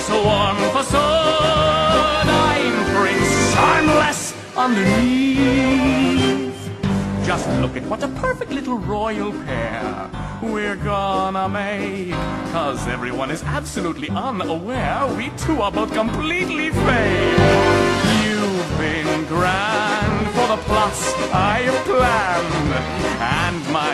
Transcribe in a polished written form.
this one facade. I'm Prince Charmless underneath. Just look at what a perfect little royal pair we're gonna make. 'Cause everyone is absolutely unaware we two are both completely fake. You've been grand for the plots I have planned, and my